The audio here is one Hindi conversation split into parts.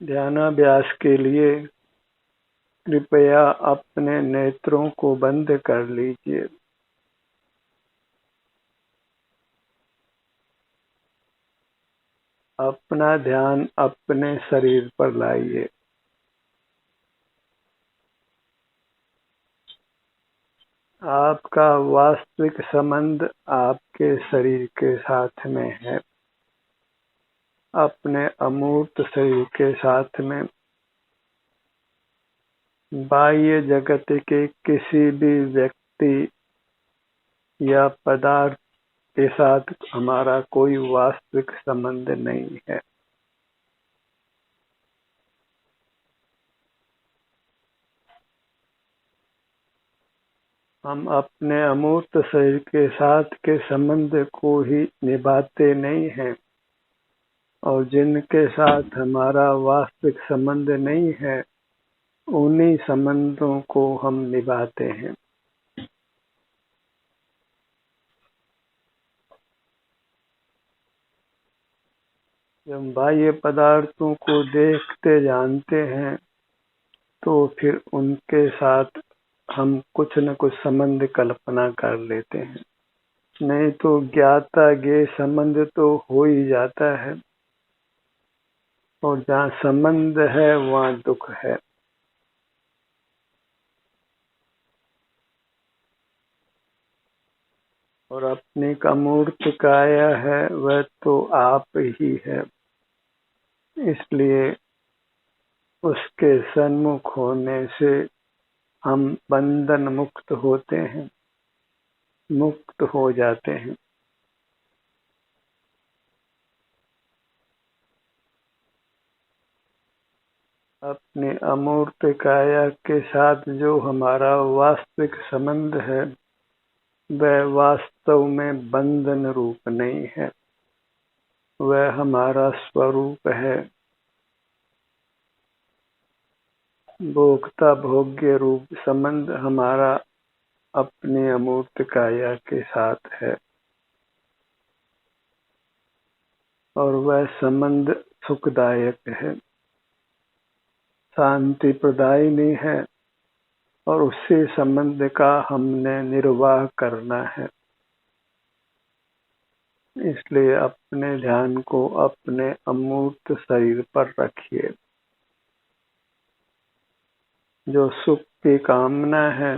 ध्यानाभ्यास के लिए कृपया अपने नेत्रों को बंद कर लीजिए। अपना ध्यान अपने शरीर पर लाइए। आपका वास्तविक संबंध आपके शरीर के साथ में है, अपने अमूर्त शरीर के साथ में। बाह्य जगत के किसी भी व्यक्ति या पदार्थ के साथ हमारा कोई वास्तविक संबंध नहीं है। हम अपने अमूर्त शरीर के साथ के संबंध को ही निभाते नहीं हैं, और जिनके साथ हमारा वास्तविक संबंध नहीं है उन्हीं संबंधों को हम निभाते हैं। जब बाह्य पदार्थों को देखते जानते हैं तो फिर उनके साथ हम कुछ न कुछ संबंध कल्पना कर लेते हैं, नहीं तो ज्ञाता ज्ञेय संबंध तो हो ही जाता है, और जहाँ संबंध है वहाँ दुख है। और अपनी अमूर्त काया है वह तो आप ही है, इसलिए उसके सन्मुख होने से हम बंधन मुक्त होते हैं, मुक्त हो जाते हैं। अपने अमूर्त काया के साथ जो हमारा वास्तविक संबंध है वह वास्तव में बंधन रूप नहीं है, वह हमारा स्वरूप है, भोक्ता भोग्य रूप संबंध हमारा अपने अमूर्त काया के साथ है। और वह संबंध सुखदायक है, शांति प्रदायिनी है, और उसी संबंध का हमने निर्वाह करना है। इसलिए अपने ध्यान को अपने अमूर्त शरीर पर रखिए। जो सुख की कामना है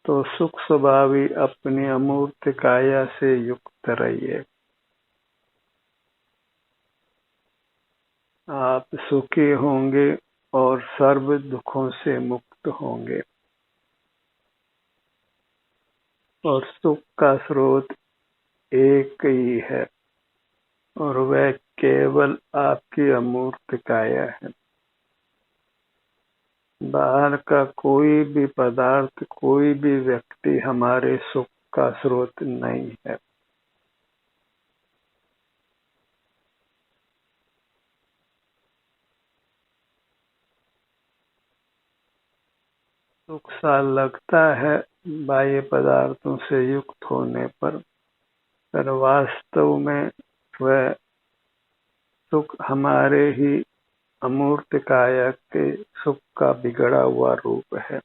तो सुख स्वभावी अपनी अमूर्त काया से युक्त रहिए। आप सुखी होंगे और सर्व दुखों से मुक्त होंगे, और सुख का स्रोत एक ही है, और वह केवल आपकी अमूर्त काया है। बाहर का कोई भी पदार्थ, कोई भी व्यक्ति हमारे सुख का स्रोत नहीं है। सुख सा लगता है बाह्य पदार्थों से युक्त होने पर वास्तव में वह सुख हमारे ही अमूर्त काया के सुख का बिगड़ा हुआ रूप है,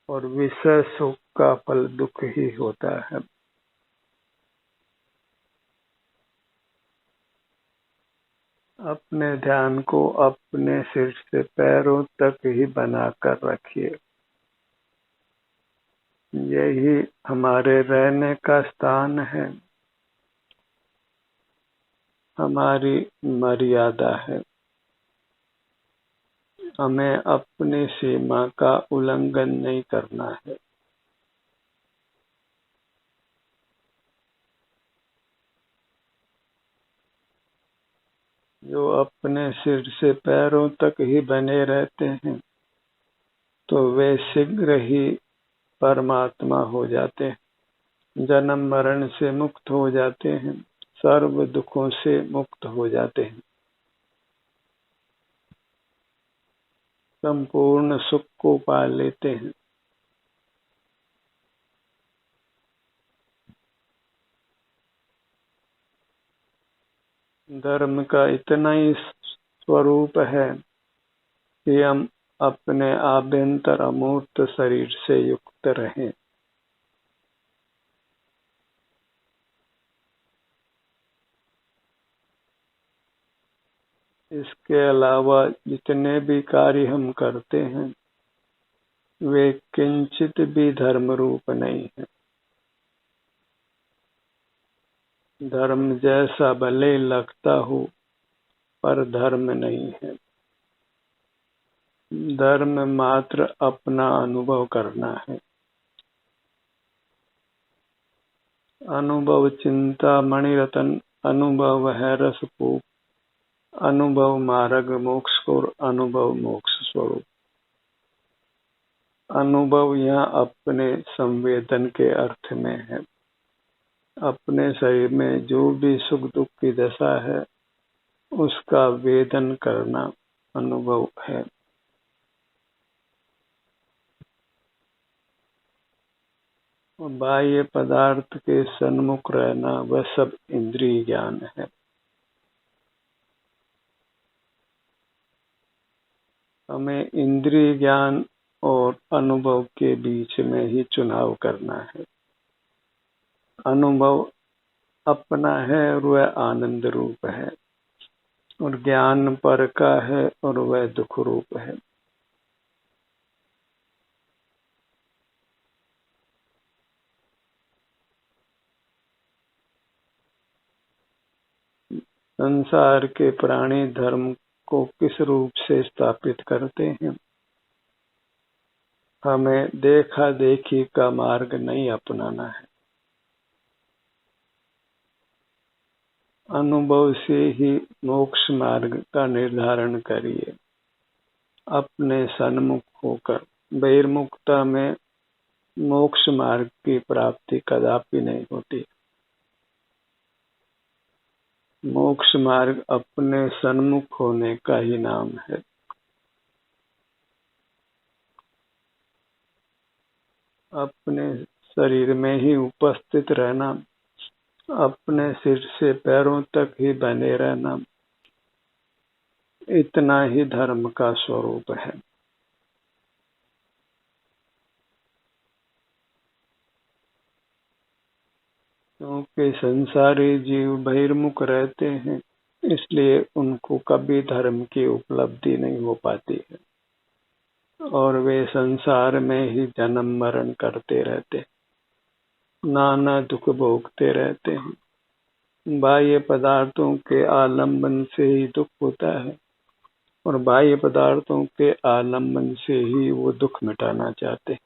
और विषय सुख का फल दुख ही होता है। अपने ध्यान को अपने सिर से पैरों तक ही बनाकर रखिए। यही हमारे रहने का स्थान है, हमारी मर्यादा है। हमें अपनी सीमा का उल्लंघन नहीं करना है। जो अपने सिर से पैरों तक ही बने रहते हैं तो वे शीघ्र ही परमात्मा हो जाते हैं, जन्म मरण से मुक्त हो जाते हैं, सर्व दुखों से मुक्त हो जाते हैं, संपूर्ण सुख को पा लेते हैं। धर्म का इतना ही स्वरूप है कि हम अपने आभ्यंतर अमूर्त शरीर से युक्त रहें। इसके अलावा जितने भी कार्य हम करते हैं वे किंचित भी धर्म रूप नहीं है। धर्म जैसा भले लगता हो पर धर्म नहीं है। धर्म मात्र अपना अनुभव करना है। अनुभव चिंता मणिरत्न, अनुभव है रसपूप, अनुभव मार्ग मोक्ष और अनुभव मोक्ष स्वरूप। अनुभव यहाँ अपने संवेदन के अर्थ में है। अपने शरीर में जो भी सुख दुख की दशा है उसका वेदन करना अनुभव है। बाह्य पदार्थ के सन्मुख रहना वह सब इंद्रिय ज्ञान है। हमें इंद्रिय ज्ञान और अनुभव के बीच में ही चुनाव करना है। अनुभव अपना है और वह आनंद रूप है, और ज्ञान पर का है और वह दुख रूप है। संसार के प्राणी धर्म को किस रूप से स्थापित करते हैं? हमें देखा देखी का मार्ग नहीं अपनाना है। अनुभव से ही मोक्ष मार्ग का निर्धारण करिए। अपने सन्मुख होकर बहिर्मुखता में मोक्ष मार्ग की प्राप्ति कदापि नहीं होती। मोक्ष मार्ग अपने सन्मुख होने का ही नाम है। अपने शरीर में ही उपस्थित रहना, अपने सिर से पैरों तक ही बने रहना, इतना ही धर्म का स्वरूप है। क्योंकि संसारी जीव बहिर्मुख रहते हैं, इसलिए उनको कभी धर्म की उपलब्धि नहीं हो पाती है और वे संसार में ही जन्म मरण करते रहते, नाना दुख भोगते रहते हैं। बाह्य पदार्थों के आलंबन से ही दुख होता है और बाह्य पदार्थों के आलंबन से ही वो दुख मिटाना चाहते हैं।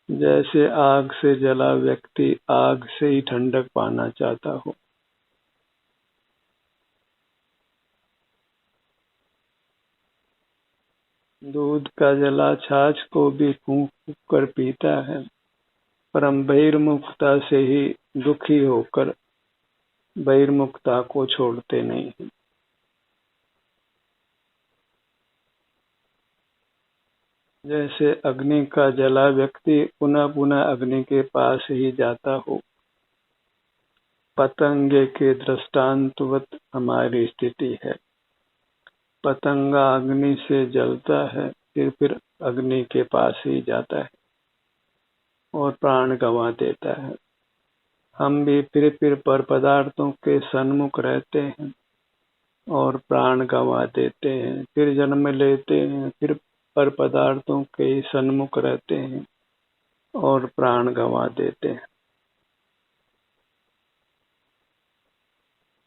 जैसे आग से जला व्यक्ति आग से ही ठंडक पाना चाहता हो। दूध का जला छाछ को भी फूंक फूंक कर पीता है, पर हम बहिर्मुखता से ही दुखी होकर बहिर्मुखता को छोड़ते नहीं हैं। जैसे अग्नि का जला व्यक्ति पुनः पुनः अग्नि के पास ही जाता हो, पतंगे के दृष्टांतवत हमारी स्थिति है। पतंगा अग्नि से जलता है, फिर अग्नि के पास ही जाता है और प्राण गंवा देता है। हम भी फिर पर पदार्थों के सन्मुख रहते हैं और प्राण गंवा देते हैं, फिर जन्म लेते हैं, फिर पर पदार्थों के सन्मुख रहते हैं और प्राण गंवा देते हैं।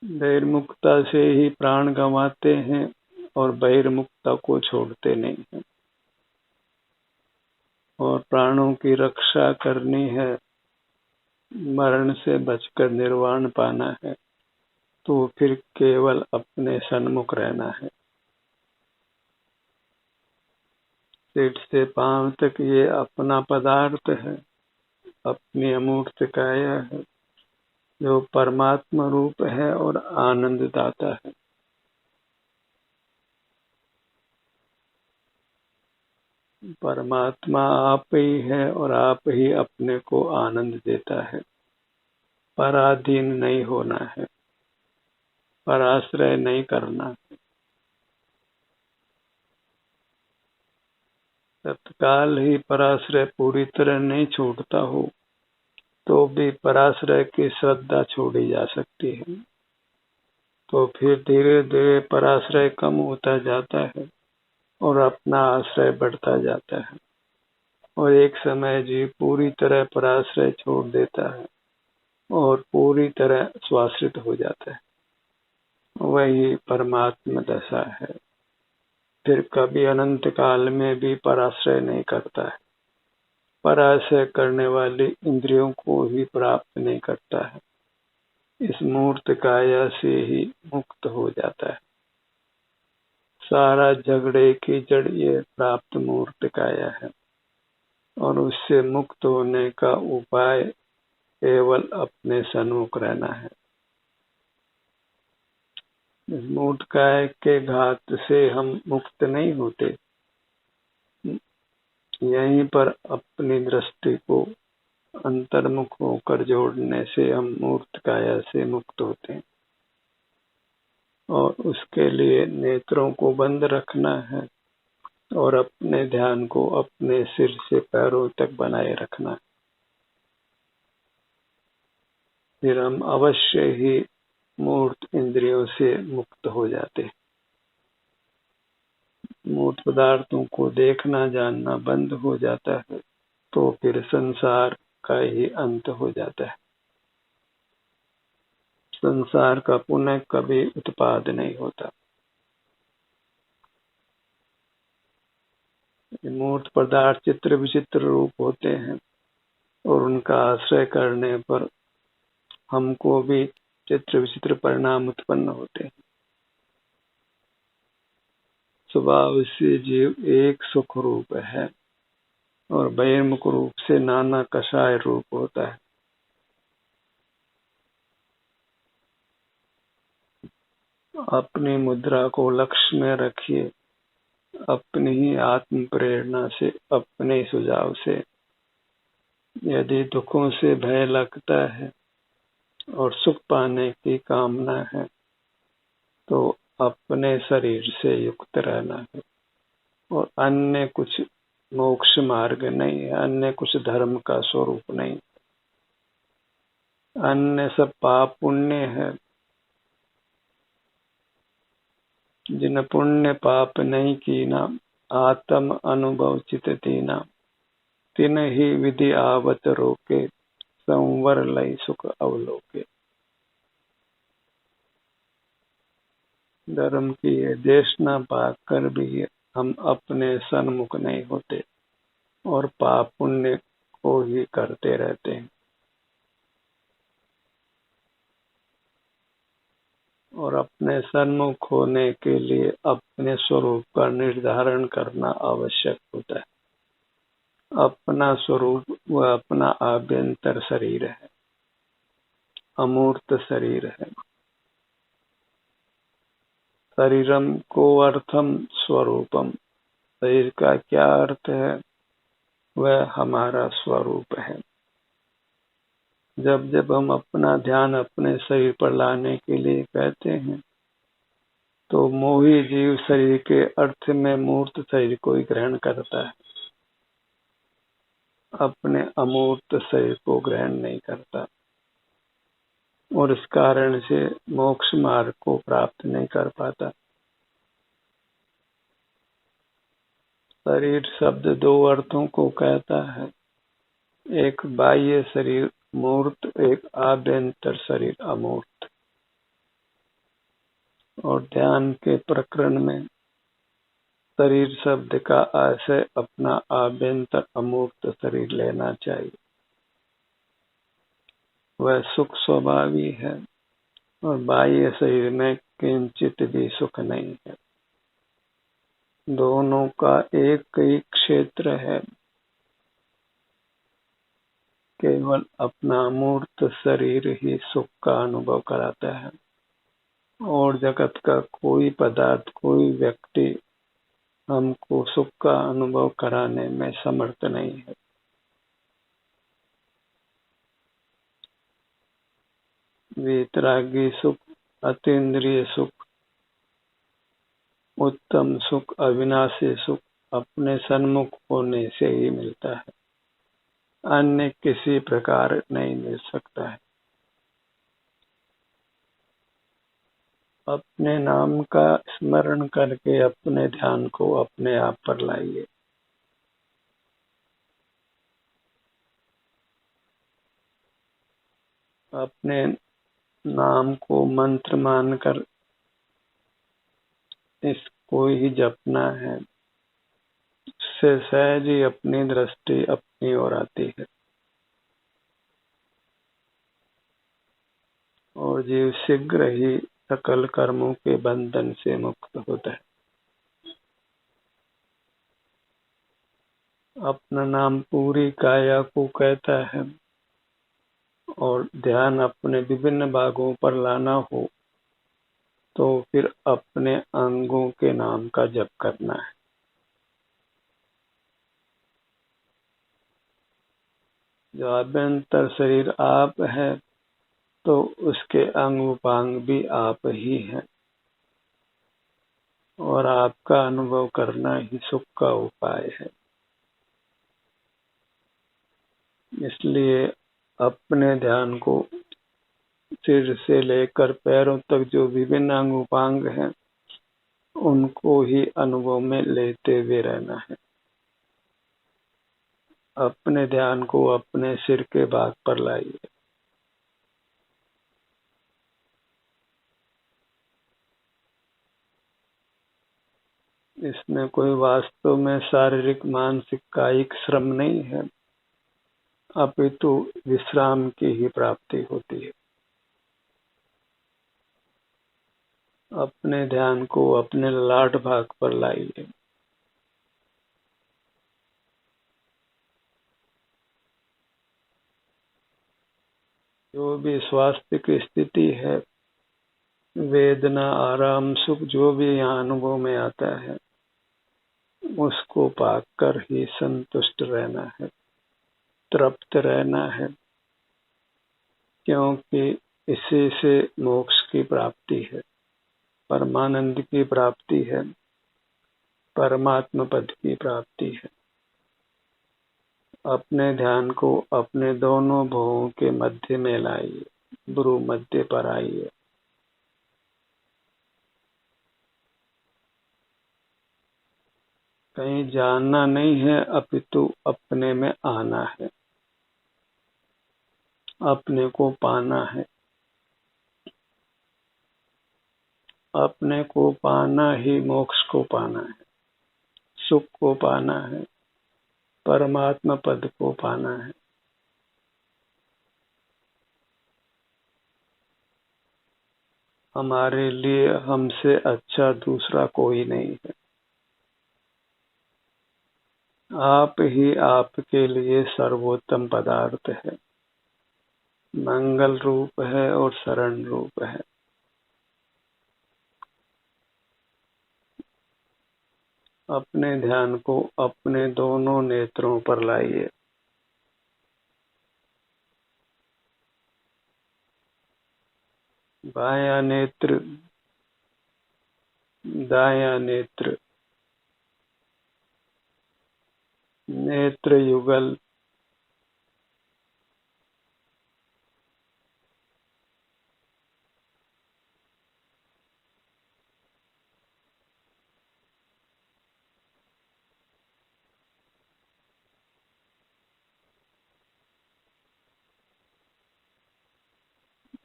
बहिर्मुखता से ही प्राण गंवाते हैं और बहिर्मुखता को छोड़ते नहीं हैं। और प्राणों की रक्षा करनी है, मरण से बचकर निर्वाण पाना है, तो फिर केवल अपने सन्मुख रहना है। सिर से पांव तक ये अपना पदार्थ है, अपनी अमूर्त काया है जो परमात्मा रूप है और आनंद दाता है। परमात्मा आप ही है और आप ही अपने को आनंद देता है। पराधीन नहीं होना है। पराश्रय नहीं करना। तत्काल ही पराश्रय पूरी तरह नहीं छूटता हो तो भी पराश्रय की श्रद्धा छोड़ी जा सकती है। तो फिर धीरे धीरे पराश्रय कम होता जाता है और अपना आश्रय बढ़ता जाता है और एक समय जीव पूरी तरह पराश्रय छोड़ देता है और पूरी तरह स्वाश्रित हो जाता है। वही परमात्मा दशा है। फिर कभी अनंत काल में भी पराश्रय नहीं करता है। पराश्रय करने वाली इंद्रियों को ही प्राप्त नहीं करता है। इस मूर्त काया से ही मुक्त हो जाता है। सारा झगड़े की जड़ ये प्राप्त मूर्त काया है और उससे मुक्त होने का उपाय केवल अपने सन्मुख रहना है। इस मूर्त काय के घात से हम मुक्त नहीं होते। यहीं पर अपनी दृष्टि को अंतर्मुख होकर जोड़ने से हम मूर्त काया से मुक्त होते हैं और उसके लिए नेत्रों को बंद रखना है और अपने ध्यान को अपने सिर से पैरों तक बनाए रखना है। फिर हम अवश्य ही मूर्त इंद्रियों से मुक्त हो जाते हैं। मूर्त पदार्थों को देखना जानना बंद हो जाता है तो फिर संसार का ही अंत हो जाता है। संसार का पुनः कभी उत्पाद नहीं होता। मूर्त पदार्थ चित्र विचित्र रूप होते हैं और उनका आश्रय करने पर हमको भी चित्र विचित्र परिणाम उत्पन्न होते हैं। स्वभाव से जीव एक सुख रूप है और बहिर्मुख रूप से नाना कषाय रूप होता है। अपनी मुद्रा को लक्ष्य में रखिए। अपनी ही आत्म प्रेरणा से, अपने सुझाव से यदि दुखों से भय लगता है और सुख पाने की कामना है तो अपने शरीर से युक्त रहना है और अन्य कुछ मोक्ष मार्ग नहीं है, अन्य कुछ धर्म का स्वरूप नहीं, अन्य सब पाप पुण्य है। जिन पुण्य पाप नहीं कीना, आत्म अनुभव चित दीना, तिन ही विधि आवत रोके, संवर लय सुख अवलोके। धर्म की ये देशना पाकर भी हम अपने सन्मुख नहीं होते और पाप पुण्य को ही करते रहते हैं और अपने सन्मुख होने के लिए अपने स्वरूप का निर्धारण करना आवश्यक होता है। अपना स्वरूप वह अपना आभ्यंतर शरीर है, अमूर्त शरीर है। शरीरम को अर्थम स्वरूपम, शरीर का क्या अर्थ है? वह हमारा स्वरूप है। जब जब हम अपना ध्यान अपने शरीर पर लाने के लिए कहते हैं तो मोही जीव शरीर के अर्थ में मूर्त शरीर को ही ग्रहण करता है, अपने अमूर्त शरीर को ग्रहण नहीं करता और इस कारण से मोक्ष मार्ग को प्राप्त नहीं कर पाता। शरीर शब्द दो अर्थों को कहता है, एक बाह्य शरीर मूर्त, एक आभ्यंतर शरीर अमूर्त। और ध्यान के प्रकरण में शरीर शब्द का आशय अपना आभ्यंतर अमूर्त शरीर लेना चाहिए। वह सुख स्वभावी है और बाह्य शरीर में किंचित भी सुख नहीं है। दोनों का एक ही क्षेत्र है, केवल अपना मूर्त शरीर ही सुख का अनुभव कराता है और जगत का कोई पदार्थ, कोई व्यक्ति हमको सुख का अनुभव कराने में समर्थ नहीं है। वीतरागी सुख अतीन्द्रिय सुख, उत्तम सुख, अविनाशी सुख अपने सन्मुख होने से ही मिलता है, अन्य किसी प्रकार नहीं मिल सकता है। अपने नाम का स्मरण करके अपने ध्यान को अपने आप पर लाइए। अपने नाम को मंत्र मानकर इसको ही जपना है, इससे सहज ही अपनी दृष्टि अपनी ओर आती है और जीव शीघ्र ही सकल कर्मों के बंधन से मुक्त होता है। अपना नाम पूरी काया को कहता है और ध्यान अपने विभिन्न भागों पर लाना हो तो फिर अपने अंगों के नाम का जप करना है। जो अभ्यंतर शरीर आप है तो उसके अंग उपांग भी आप ही हैं और आपका अनुभव करना ही सुख का उपाय है। इसलिए अपने ध्यान को सिर से लेकर पैरों तक जो विभिन्न अंग उपांग हैं उनको ही अनुभव में लेते हुए रहना है। अपने ध्यान को अपने सिर के भाग पर लाइए। इसमें कोई वास्तव में शारीरिक, मानसिक, कायिक श्रम नहीं है, अपितु विश्राम की ही प्राप्ति होती है। अपने ध्यान को अपने ललाट भाग पर लाइए। जो भी स्वास्थ्य की स्थिति है, वेदना, आराम, सुख जो भी यहाँ अनुभव में आता है उसको पाकर ही संतुष्ट रहना है, तृप्त रहना है, क्योंकि इसी से मोक्ष की प्राप्ति है, परमानंद की प्राप्ति है, परमात्मा पद की प्राप्ति है। अपने ध्यान को अपने दोनों भुवों के मध्य में लाइए, भ्रू मध्य पर आइए। कहीं जानना नहीं है, अपितु अपने में आना है, अपने को पाना है। अपने को पाना ही मोक्ष को पाना है, सुख को पाना है, परमात्मा पद को पाना है। हमारे लिए हमसे अच्छा दूसरा कोई नहीं है। आप ही आपके लिए सर्वोत्तम पदार्थ है, मंगल रूप है और शरण रूप है। अपने ध्यान को अपने दोनों नेत्रों पर लाइए। बायां नेत्र, दायां नेत्र, नेत्र युगल,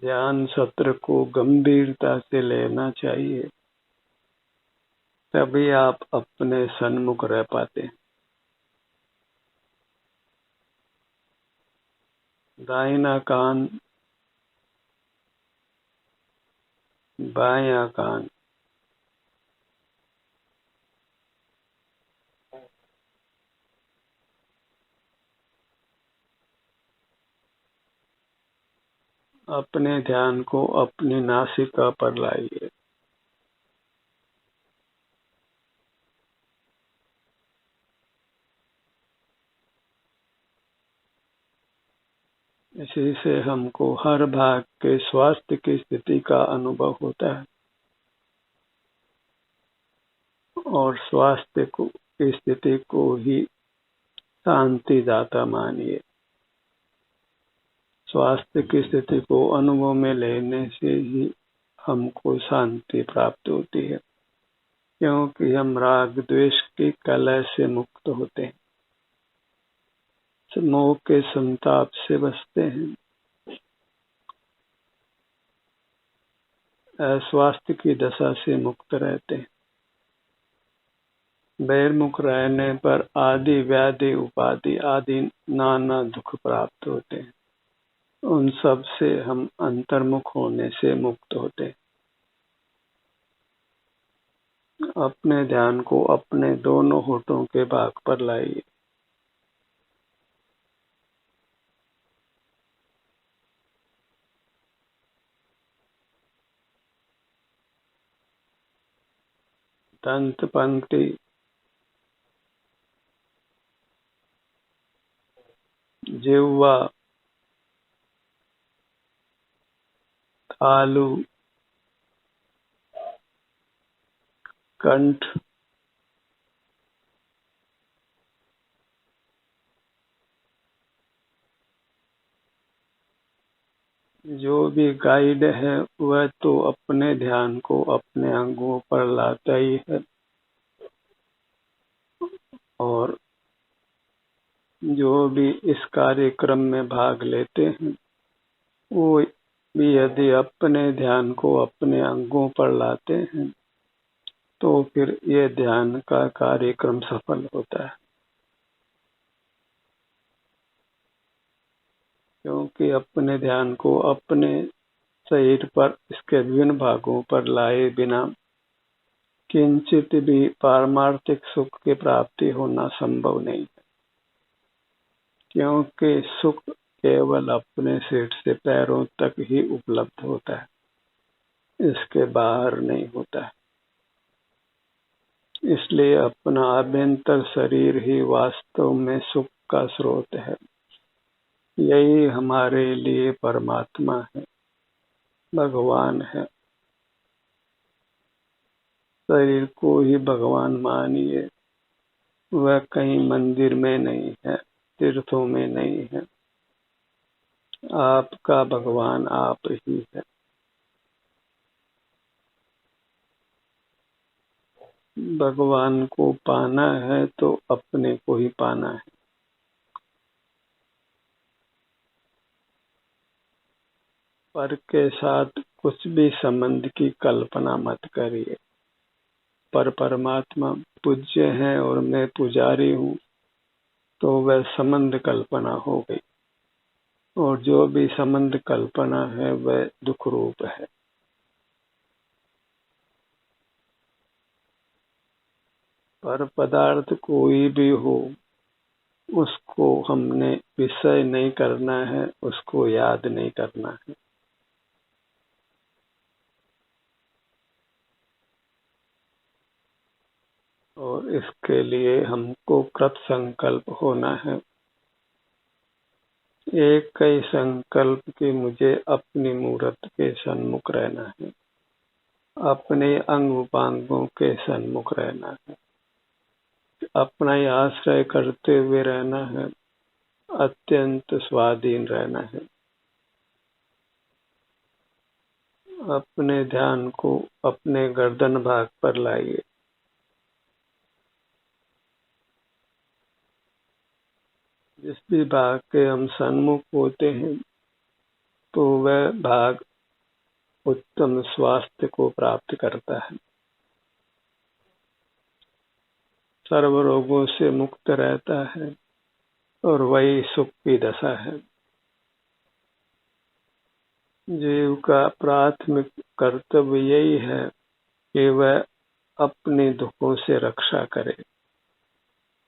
ध्यान सत्र को गंभीरता से लेना चाहिए, तभी आप अपने सन्मुख रह पाते हैं। दाहिना कान, बायां कान, अपने ध्यान को अपनी नासिका पर लाइए। इसी से हमको हर भाग के स्वास्थ्य की स्थिति का अनुभव होता है और स्वास्थ्य की स्थिति को ही शांति दाता मानिए। स्वास्थ्य की स्थिति को अनुभव में लेने से ही हमको शांति प्राप्त होती है, क्योंकि हम राग द्वेष की कलह से मुक्त होते हैं, मोह के संताप से बचते हैं, अस्वास्थ्य की दशा से मुक्त रहते हैं। बहिर्मुख रहने पर आदि व्याधि उपाधि आदि नाना दुख प्राप्त होते हैं। उन सब से हम अंतर्मुख होने से मुक्त होते हैं। अपने ध्यान को अपने दोनों होठों के भाग पर लाइए। दंत पंक्ति, जिह्वा, तालु, कंठ, जो भी गाइड है वह तो अपने ध्यान को अपने अंगों पर लाता ही है, और जो भी इस कार्यक्रम में भाग लेते हैं वो भी यदि अपने ध्यान को अपने अंगों पर लाते हैं तो फिर ये ध्यान का कार्यक्रम सफल होता है, क्योंकि अपने ध्यान को अपने शरीर पर इसके विभिन्न भागों पर लाए बिना किंचित भी पारमार्थिक सुख की प्राप्ति होना संभव नहीं है, क्योंकि सुख केवल अपने सिर से पैरों तक ही उपलब्ध होता है, इसके बाहर नहीं होता है। इसलिए अपना आभ्यंतर शरीर ही वास्तव में सुख का स्रोत है। यही हमारे लिए परमात्मा है, भगवान है। शरीर को ही भगवान मानिए, वह कहीं मंदिर में नहीं है, तीर्थों में नहीं है। आपका भगवान आप ही है। भगवान को पाना है तो अपने को ही पाना है। पर के साथ कुछ भी संबंध की कल्पना मत करिए। पर परमात्मा पूज्य है और मैं पुजारी हूँ, तो वह संबंध कल्पना हो गई, और जो भी संबंध कल्पना है वह दुख रूप है। पर पदार्थ कोई भी हो, उसको हमने विषय नहीं करना है, उसको याद नहीं करना है। और इसके लिए हमको कृत संकल्प होना है। एक ही संकल्प कि मुझे अपनी मूर्त के सन्मुख रहना है, अपने अंग उपांगों के सन्मुख रहना है, अपना ही आश्रय करते हुए रहना है, अत्यंत स्वाधीन रहना है। अपने ध्यान को अपने गर्दन भाग पर लाइए। जिस भी भाग के हम सन्मुख होते हैं तो वह भाग उत्तम स्वास्थ्य को प्राप्त करता है, सर्व रोगों से मुक्त रहता है, और वही सुख की दशा है। जीव का प्राथमिक कर्तव्य यही है कि वह अपने दुखों से रक्षा करे,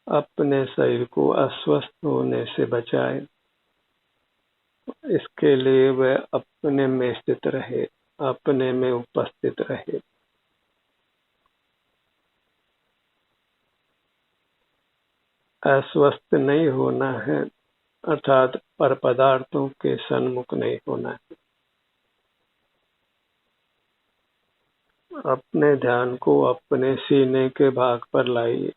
अपने शरीर को अस्वस्थ होने से बचाए। इसके लिए वह अपने में स्थित रहे, अपने में उपस्थित रहे। अस्वस्थ नहीं होना है, अर्थात पर पदार्थों के सन्मुख नहीं होना है। अपने ध्यान को अपने सीने के भाग पर लाइए।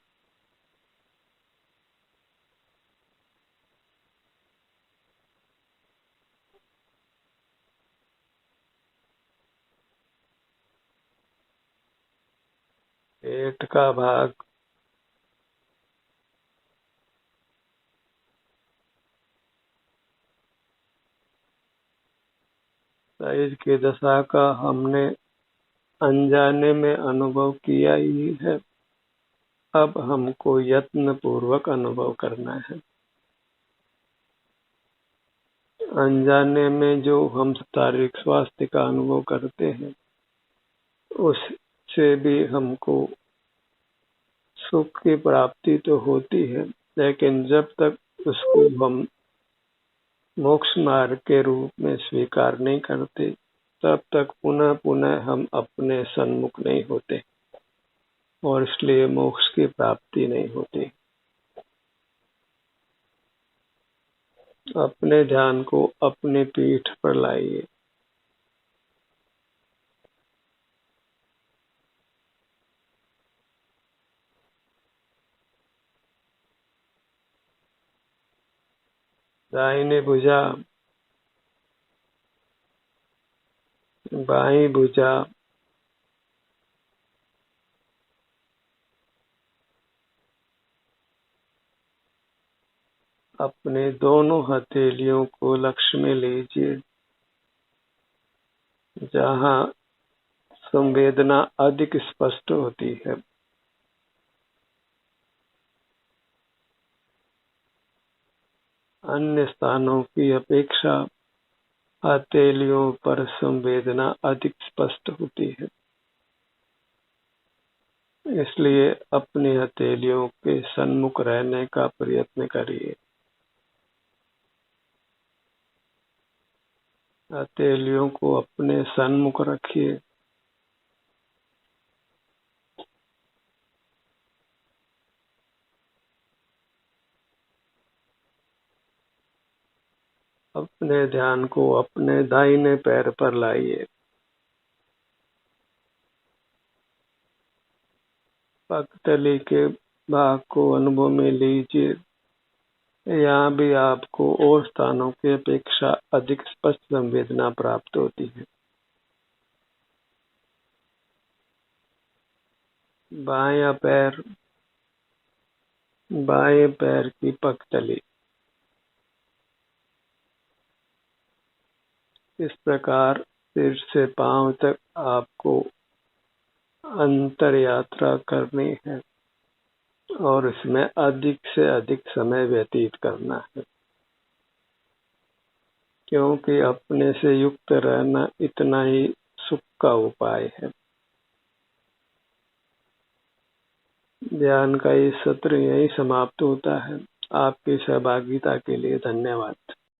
पेट का भाग, शरीर की दशा का हमने अनजाने में अनुभव किया ही है। अब हमको यत्न पूर्वक अनुभव करना है। अनजाने में जो हम शारीरिक स्वास्थ्य का अनुभव करते हैं, उससे भी हमको सुख की प्राप्ति तो होती है, लेकिन जब तक उसको हम मोक्ष मार्ग के रूप में स्वीकार नहीं करते, तब तक पुनः पुनः हम अपने सन्मुख नहीं होते और इसलिए मोक्ष की प्राप्ति नहीं होती। अपने ध्यान को अपनी पीठ पर लाइए। दाहिनी भुजा, बाईं भुजा, अपने दोनों हथेलियों को लक्ष्य में लीजिए, जहां संवेदना अधिक स्पष्ट होती है। अन्य स्थानों की अपेक्षा हथेलियों पर संवेदना अधिक स्पष्ट होती है, इसलिए अपनी हथेलियों के सन्मुख रहने का प्रयत्न करिए। हथेलियों को अपने सन्मुख रखिए। अपने ध्यान को अपने दाहिने पैर पर लाइए। पगतली के भाग को अनुभव में लीजिए। यहाँ भी आपको और स्थानों की अपेक्षा अधिक स्पष्ट संवेदना प्राप्त होती है। बायां पैर, बाएं पैर की पगतली। इस प्रकार सिर से पांव तक आपको अंतर यात्रा करनी है और इसमें अधिक से अधिक समय व्यतीत करना है, क्योंकि अपने से युक्त रहना इतना ही सुख का उपाय है। ध्यान का ये सत्र यही समाप्त होता है। आपकी सहभागिता के लिए धन्यवाद।